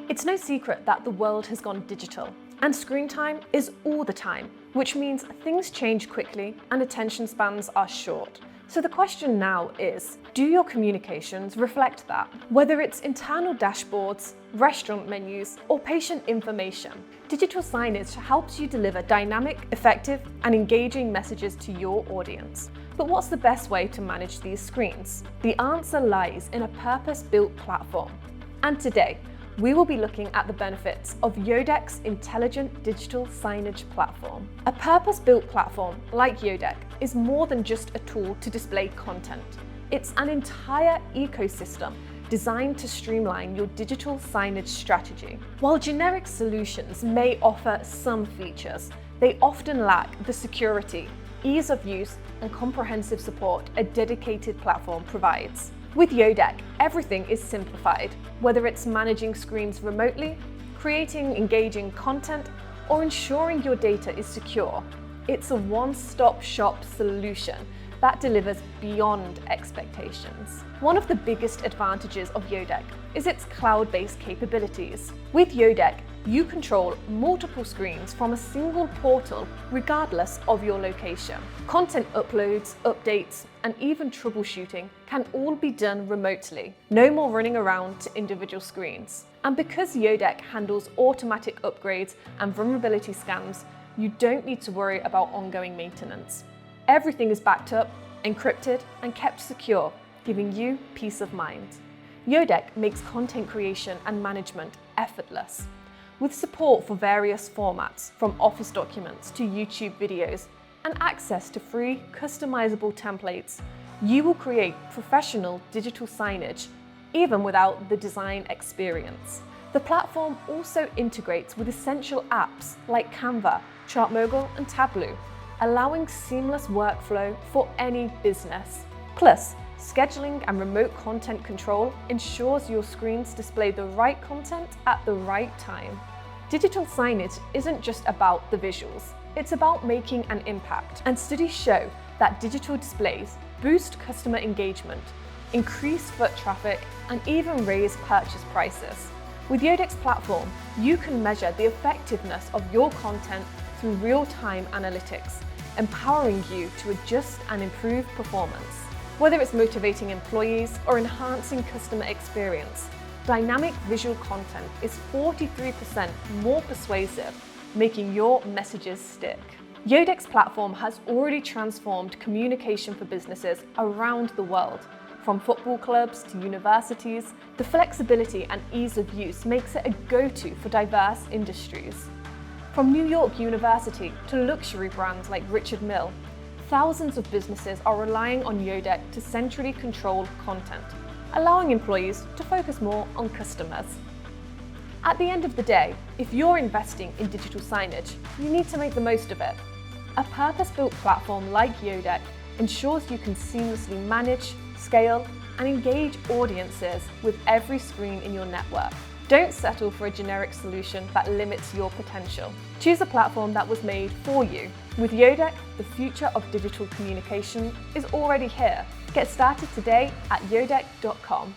It's no secret that the world has gone digital, and screen time is all the time, which means things change quickly and attention spans are short. So the question now is, do your communications reflect that? Whether it's internal dashboards, restaurant menus, or patient information, digital signage helps you deliver dynamic, effective, and engaging messages to your audience. But what's the best way to manage these screens? The answer lies in a purpose-built platform. And today, we will be looking at the benefits of Yodeck's intelligent digital signage platform. A purpose-built platform like Yodeck is more than just a tool to display content. It's an entire ecosystem designed to streamline your digital signage strategy. While generic solutions may offer some features, they often lack the security, ease of use, and comprehensive support a dedicated platform provides. With Yodeck, everything is simplified, whether it's managing screens remotely, creating engaging content, or ensuring your data is secure. It's a one-stop shop solution that delivers beyond expectations. One of the biggest advantages of Yodeck is its cloud-based capabilities. With Yodeck, you control multiple screens from a single portal regardless of your location. Content uploads, updates, and even troubleshooting can all be done remotely. No more running around to individual screens. And because Yodeck handles automatic upgrades and vulnerability scans, you don't need to worry about ongoing maintenance. Everything is backed up, encrypted, and kept secure, giving you peace of mind. Yodeck makes content creation and management effortless. With support for various formats, from Office documents to YouTube videos, and access to free, customizable templates, you will create professional digital signage, even without the design experience. The platform also integrates with essential apps like Canva, ChartMogul, and Tableau, allowing seamless workflow for any business. Plus, scheduling and remote content control ensures your screens display the right content at the right time. Digital signage isn't just about the visuals, it's about making an impact. And studies show that digital displays boost customer engagement, increase foot traffic, and even raise purchase prices. With Yodeck's platform, you can measure the effectiveness of your content through real-time analytics, empowering you to adjust and improve performance. Whether it's motivating employees or enhancing customer experience, dynamic visual content is 43% more persuasive, making your messages stick. Yodeck's platform has already transformed communication for businesses around the world. From football clubs to universities, the flexibility and ease of use makes it a go-to for diverse industries. From New York University to luxury brands like Richard Mille, thousands of businesses are relying on Yodeck to centrally control content, allowing employees to focus more on customers. At the end of the day, if you're investing in digital signage, you need to make the most of it. A purpose-built platform like Yodeck ensures you can seamlessly manage, scale, and engage audiences with every screen in your network. Don't settle for a generic solution that limits your potential. Choose a platform that was made for you. With Yodeck, the future of digital communication is already here. Get started today at yodeck.com.